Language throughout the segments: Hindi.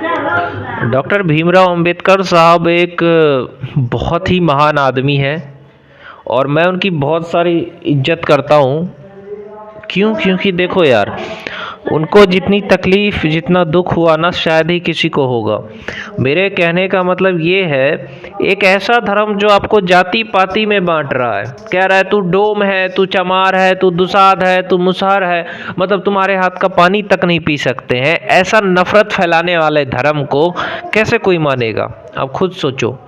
डॉक्टर भीमराव अंबेडकर साहब एक बहुत ही महान आदमी हैं और मैं उनकी बहुत सारी इज्जत करता हूँ। क्यों? क्योंकि देखो यार, उनको जितनी तकलीफ़ जितना दुख हुआ ना शायद ही किसी को होगा। मेरे कहने का मतलब ये है, एक ऐसा धर्म जो आपको जाति पाति में बांट रहा है, कह रहा है तू डोम है, तू चमार है, तू दुसाध है, तू मुसहर है, मतलब तुम्हारे हाथ का पानी तक नहीं पी सकते हैं, ऐसा नफरत फैलाने वाले धर्म को कैसे कोई मानेगा? अब खुद सोचो,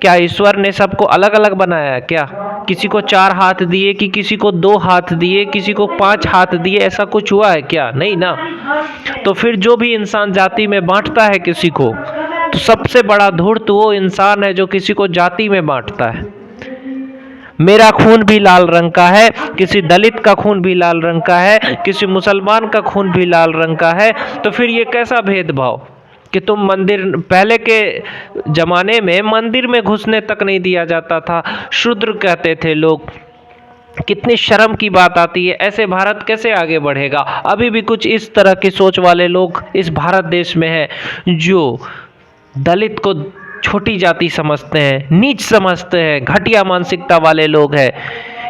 क्या ईश्वर ने सबको अलग अलग बनाया है क्या? किसी को 4 हाथ दिए कि किसी को 2 हाथ दिए, किसी को 5 हाथ दिए, ऐसा कुछ हुआ है क्या? नहीं ना। तो फिर जो भी इंसान जाति में बांटता है किसी को, तो सबसे बड़ा धूर्त वो इंसान है जो किसी को जाति में बांटता है। मेरा खून भी लाल रंग का है, किसी दलित का खून भी लाल रंग का है, किसी मुसलमान का खून भी लाल रंग का है, तो फिर ये कैसा भेदभाव कि तुम मंदिर, पहले के ज़माने में मंदिर में घुसने तक नहीं दिया जाता था, शूद्र कहते थे लोग। कितनी शर्म की बात आती है। ऐसे भारत कैसे आगे बढ़ेगा? अभी भी कुछ इस तरह की सोच वाले लोग इस भारत देश में हैं जो दलित को छोटी जाति समझते हैं, नीच समझते हैं, घटिया मानसिकता वाले लोग हैं।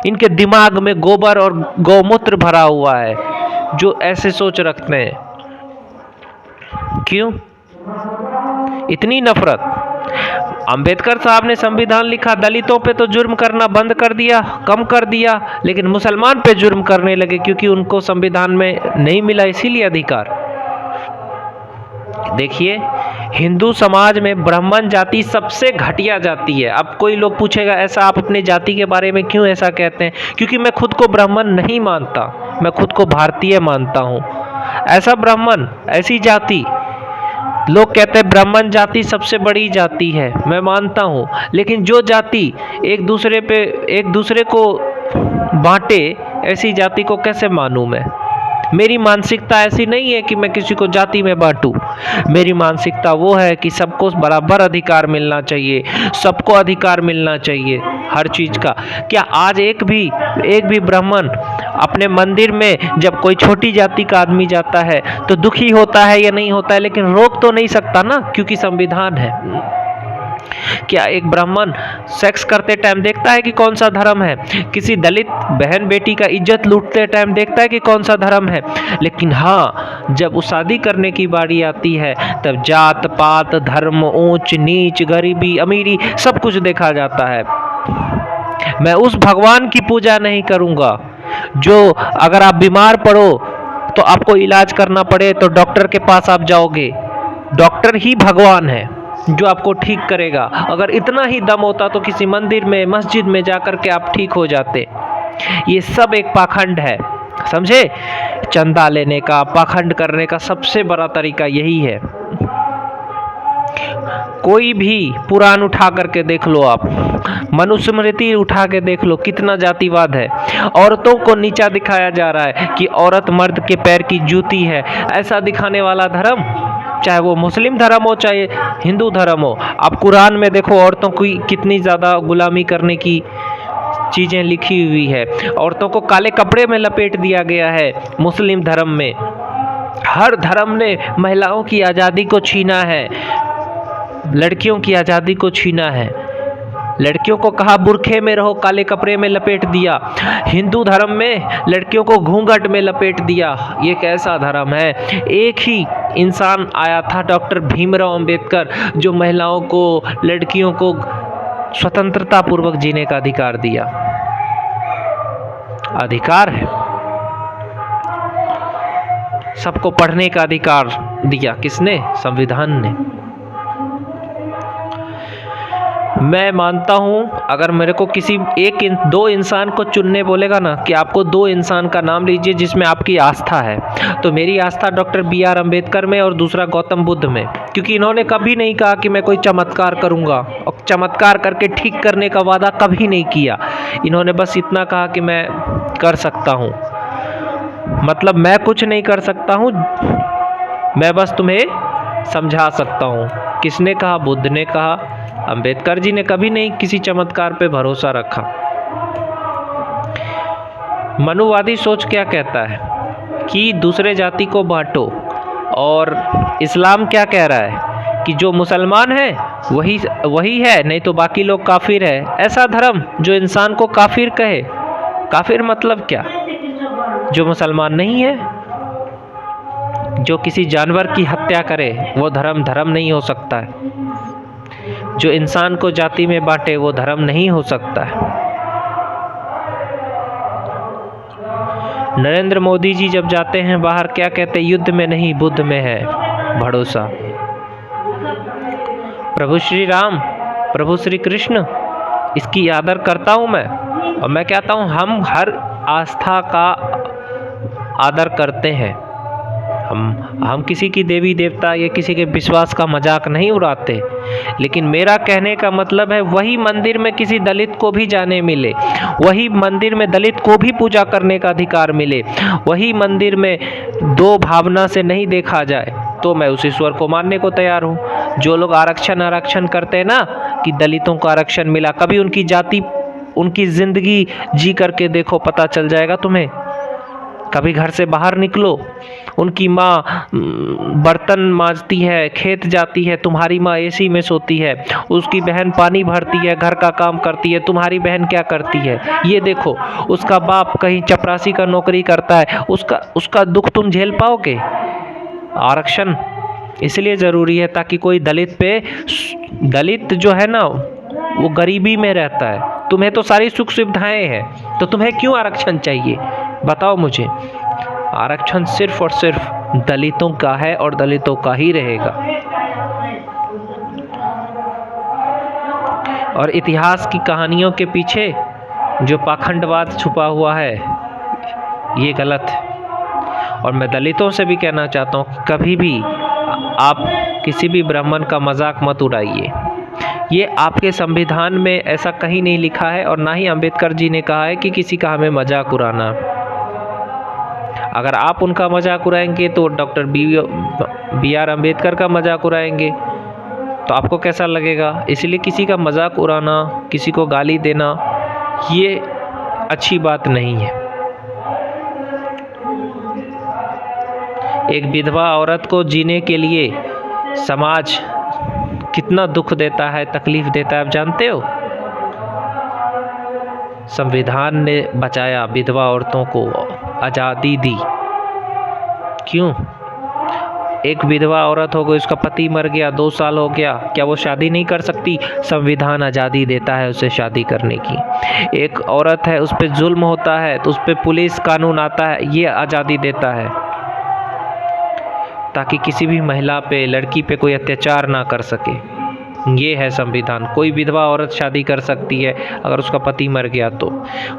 इनके दिमाग में गोबर और गौमूत्र भरा हुआ है जो ऐसे सोच रखते हैं। क्यों इतनी नफरत? अंबेडकर साहब ने संविधान लिखा, दलितों पे तो जुर्म करना बंद कर दिया, कम कर दिया, लेकिन मुसलमान पे जुर्म करने लगे क्योंकि उनको संविधान में नहीं मिला इसीलिए अधिकार। देखिए, हिंदू समाज में ब्राह्मण जाति सबसे घटिया जाति है। अब कोई लोग पूछेगा ऐसा आप अपने जाति के बारे में क्यों ऐसा कहते हैं? क्योंकि मैं खुद को ब्राह्मण नहीं मानता, मैं खुद को भारतीय मानता हूँ। ऐसा ब्राह्मण, ऐसी जाति, लोग कहते हैं ब्राह्मण जाति सबसे बड़ी जाति है, मैं मानता हूँ, लेकिन जो जाति एक दूसरे को बांटे, ऐसी जाति को कैसे मानूं मैं? मेरी मानसिकता ऐसी नहीं है कि मैं किसी को जाति में बांटूं। मेरी मानसिकता वो है कि सबको बराबर अधिकार मिलना चाहिए, सबको अधिकार मिलना चाहिए हर चीज़ का। क्या आज एक भी ब्राह्मण अपने मंदिर में जब कोई छोटी जाति का आदमी जाता है तो दुखी होता है या नहीं होता है? लेकिन रोक तो नहीं सकता ना, क्योंकि संविधान है। क्या एक ब्राह्मण सेक्स करते टाइम देखता है कि कौन सा धर्म है? किसी दलित बहन बेटी का इज्जत लूटते टाइम देखता है कि कौन सा धर्म है? लेकिन हाँ, जब वो शादी करने की बारी आती है तब जात पात, धर्म, ऊंच नीच, गरीबी अमीरी सब कुछ देखा जाता है। मैं उस भगवान की पूजा नहीं करूँगा जो अगर आप बीमार पड़ो तो आपको इलाज करना पड़े तो डॉक्टर के पास आप जाओगे। डॉक्टर ही भगवान है जो आपको ठीक करेगा। अगर इतना ही दम होता तो किसी मंदिर में, मस्जिद में जाकर के आप ठीक हो जाते। ये सब एक पाखंड है, समझे? चंदा लेने का, पाखंड करने का सबसे बड़ा तरीका यही है। कोई भी पुराण उठा करके देख लो, आप मनुस्मृति उठा के देख लो, कितना जातिवाद है। औरतों को नीचा दिखाया जा रहा है कि औरत मर्द के पैर की जूती है। ऐसा दिखाने वाला धर्म, चाहे वो मुस्लिम धर्म हो चाहे हिंदू धर्म हो। आप कुरान में देखो औरतों की कितनी ज़्यादा गुलामी करने की चीज़ें लिखी हुई है। औरतों को काले कपड़े में लपेट दिया गया है मुस्लिम धर्म में। हर धर्म ने महिलाओं की आज़ादी को छीना है, लड़कियों की आज़ादी को छीना है। लड़कियों को कहा बुरखे में रहो, काले कपड़े में लपेट दिया। हिंदू धर्म में लड़कियों को घूंघट में लपेट दिया। ये कैसा धर्म है? एक ही इंसान आया था, डॉक्टर भीमराव अंबेडकर, जो महिलाओं को, लड़कियों को स्वतंत्रता पूर्वक जीने का अधिकार दिया। अधिकार है, सबको पढ़ने का अधिकार दिया। किसने? संविधान ने। मैं मानता हूँ अगर मेरे को किसी दो इंसान को चुनने बोलेगा ना कि आपको 2 इंसान का नाम लीजिए जिसमें आपकी आस्था है, तो मेरी आस्था डॉक्टर BR अम्बेडकर में और दूसरा गौतम बुद्ध में। क्योंकि इन्होंने कभी नहीं कहा कि मैं कोई चमत्कार करूँगा, और चमत्कार करके ठीक करने का वादा कभी नहीं किया। इन्होंने बस इतना कहा कि मैं कर सकता हूँ, मतलब मैं कुछ नहीं कर सकता हूँ, मैं बस तुम्हें समझा सकता हूँ। किसने कहा? बुद्ध ने कहा। अंबेडकर जी ने कभी नहीं किसी चमत्कार पे भरोसा रखा। मनुवादी सोच क्या कहता है कि दूसरे जाति को बांटो, और इस्लाम क्या कह रहा है कि जो मुसलमान है वही है, नहीं तो बाकी लोग काफिर है। ऐसा धर्म जो इंसान को काफिर कहे, काफिर मतलब क्या? जो मुसलमान नहीं है, जो किसी जानवर की हत्या करे, वो धर्म नहीं हो सकता है। जो इंसान को जाति में बांटे, वो धर्म नहीं हो सकता है। नरेंद्र मोदी जी जब जाते हैं बाहर, क्या कहते हैं? युद्ध में नहीं, बुद्ध में है भरोसा। प्रभु श्री राम, प्रभु श्री कृष्ण, इसकी आदर करता हूँ मैं। और मैं कहता हूँ हम हर आस्था का आदर करते हैं। हम किसी की देवी देवता या किसी के विश्वास का मजाक नहीं उड़ाते। लेकिन मेरा कहने का मतलब है, वही मंदिर में किसी दलित को भी जाने मिले, वही मंदिर में दलित को भी पूजा करने का अधिकार मिले, वही मंदिर में दो भावना से नहीं देखा जाए, तो मैं उस ईश्वर को मानने को तैयार हूँ। जो लोग आरक्षण करते हैं ना, कि दलितों को आरक्षण मिला, कभी उनकी जाति, उनकी ज़िंदगी जी करके देखो, पता चल जाएगा तुम्हें। कभी घर से बाहर निकलो, उनकी माँ बर्तन मांजती है, खेत जाती है, तुम्हारी माँ एसी में सोती है, उसकी बहन पानी भरती है, घर का काम करती है, तुम्हारी बहन क्या करती है ये देखो। उसका बाप कहीं चपरासी का नौकरी करता है, उसका दुख तुम झेल पाओगे? आरक्षण इसलिए ज़रूरी है ताकि कोई दलित जो है ना, वो गरीबी में रहता है। तुम्हें तो सारी सुख सुविधाएं हैं, तो तुम्हें क्यों आरक्षण चाहिए? बताओ मुझे। आरक्षण सिर्फ और सिर्फ दलितों का है और दलितों का ही रहेगा। और इतिहास की कहानियों के पीछे जो पाखंडवाद छुपा हुआ है, ये गलत है। और मैं दलितों से भी कहना चाहता हूँ कि कभी भी आप किसी भी ब्राह्मण का मजाक मत उड़ाइए। ये आपके संविधान में ऐसा कहीं नहीं लिखा है, और ना ही अंबेडकर जी ने कहा है कि किसी का हमें मजाक उड़ाना। अगर आप उनका मजाक उड़ाएंगे तो डॉक्टर बी.आर. अम्बेडकर का मजाक उड़ाएंगे, तो आपको कैसा लगेगा? इसलिए किसी का मजाक उड़ाना, किसी को गाली देना, ये अच्छी बात नहीं है। एक विधवा औरत को जीने के लिए समाज कितना दुख देता है, तकलीफ देता है, आप जानते हो? संविधान ने बचाया, विधवा औरतों को आज़ादी दी। क्यों? एक विधवा औरत हो गई, उसका पति मर गया, 2 साल हो गया, क्या वो शादी नहीं कर सकती? संविधान आज़ादी देता है उसे शादी करने की। एक औरत है, उस पर जुल्म होता है तो उस पर पुलिस कानून आता है, ये आज़ादी देता है ताकि किसी भी महिला पे, लड़की पे कोई अत्याचार ना कर सके। ये है संविधान। कोई विधवा औरत शादी कर सकती है अगर उसका पति मर गया तो।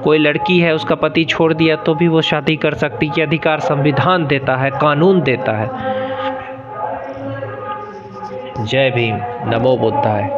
कोई लड़की है, उसका पति छोड़ दिया तो भी वो शादी कर सकती है। ये अधिकार संविधान देता है, कानून देता है। जय भीम, नमो बुद्धाय।